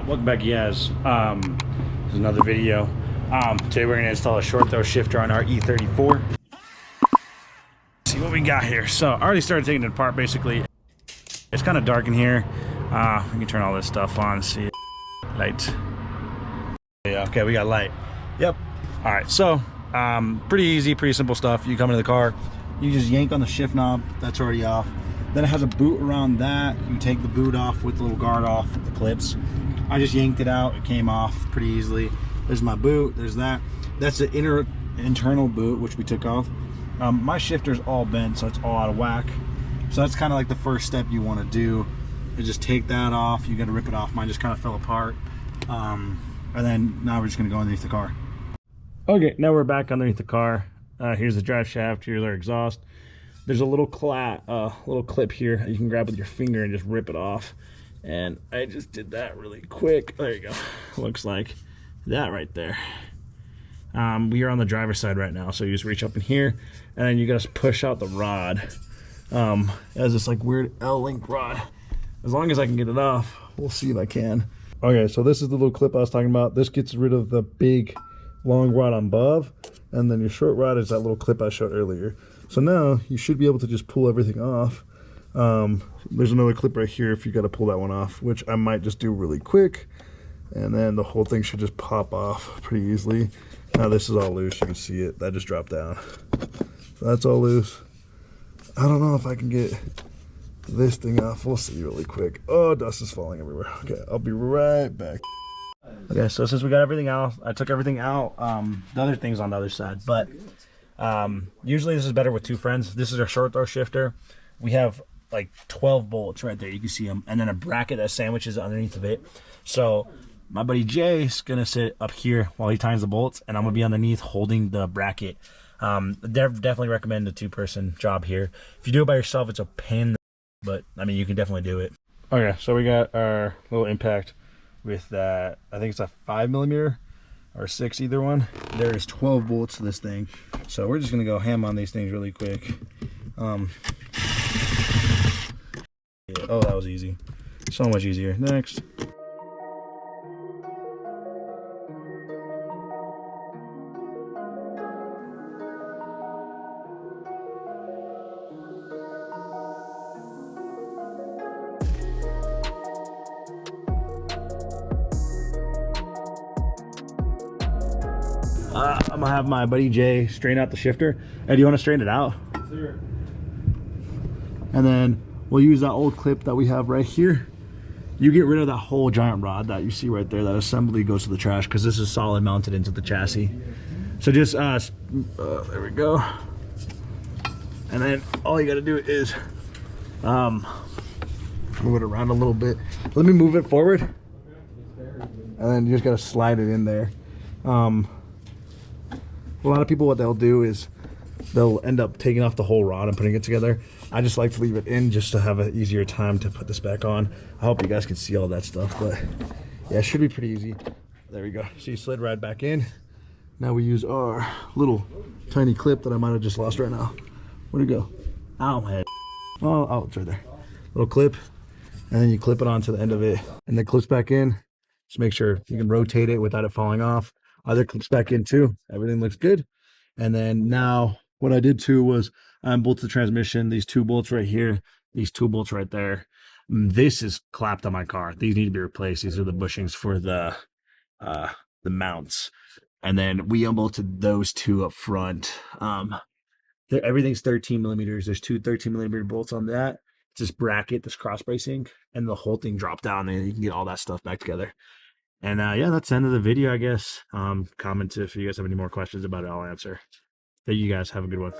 Welcome back, guys. This is another video. Today we're gonna install a short throw shifter on our E34. Let's see what we got here. So I already started taking it apart. Basically, it's kind of dark in here. We can turn all this stuff on. See, light. Yeah, okay, we got light. Yep. All right. So pretty easy, pretty simple stuff. You come into the car, you just yank on the shift knob. That's already off. Then it has a boot around that. You take the boot off with the little guard off with the clips. I just yanked it out. It came off pretty easily. There's my boot. There's that. That's the internal boot, which we took off. My shifter's all bent, so it's all out of whack. So that's kind of like the first step you want to do. Is just take that off. You got to rip it off. Mine just kind of fell apart. And then now we're just going to go underneath the car. Okay, now we're back underneath the car. Here's the drive shaft. Here's our exhaust. There's a little clip here you can grab with your finger and just rip it off. And I just did that really quick. There you go. Looks like that right there. We are on the driver's side right now, so you just reach up in here and then you just push out the rod. It has this like weird L-link rod. As long as I can get it off, we'll see if I can. Okay, so this is the little clip I was talking about. This gets rid of the big long rod on above, and then your short rod is that little clip I showed earlier. So now you should be able to just pull everything off. There's another clip right here if you got to pull that one off, which I might just do really quick, and then the whole thing should just pop off pretty easily. Now this is all loose. You can see it. That just dropped down. So that's all loose. I don't know if I can get this thing off. We'll see really quick. Oh, dust is falling everywhere. Okay, I'll be right back. Okay, so since we got everything out, I took everything out. The other thing's on the other side, but usually this is better with two friends. This is our short throw shifter. We have like 12 bolts right there. You can see them, and then a bracket that sandwiches underneath of it. So my buddy Jay's gonna sit up here while he ties the bolts, and I'm gonna be underneath holding the bracket. Definitely recommend a two-person job here. If you do it by yourself, it's a pain, but I mean you can definitely do it. Okay, so we got our little impact with that. I think it's a 5mm or 6, either one. There's 12 bolts to this thing, so we're just gonna go ham on these things really quick. Yeah, oh, that was easy. So much easier. Next. I'm gonna have my buddy Jay straighten out the shifter. Hey, do you want to straighten it out? Sure. And then we'll use that old clip that we have right here. You get rid of that whole giant rod that you see right there. That assembly goes to the trash because this is solid mounted into the chassis. So just there we go. And then all you got to do is move it around a little bit. Let me move it forward, and then you just got to slide it in there. A lot of people, what they'll do is they'll end up taking off the whole rod and putting it together. I just like to leave it in just to have an easier time to put this back on. I hope you guys can see all that stuff, but yeah, it should be pretty easy. There we go. So you slid right back in. Now we use our little tiny clip that I might have just lost right now. Where'd it go? Ow, my head. Oh, it's right there. Little clip, and then you clip it onto the end of it, and then clips back in. Just make sure you can rotate it without it falling off. Other clips back in too. Everything looks good. And then now what I did too was I unbolted the transmission. These 2 bolts right here, these 2 bolts right there. This is clapped on my car. These need to be replaced. These are the bushings for the mounts. And then we unbolted those 2 up front. Everything's 13mm. There's 2 13mm bolts on that. It's this bracket, this cross bracing, and the whole thing dropped down, and you can get all that stuff back together. And yeah, that's the end of the video, I guess. Comment if you guys have any more questions about it, I'll answer. Thank you guys. Have a good one.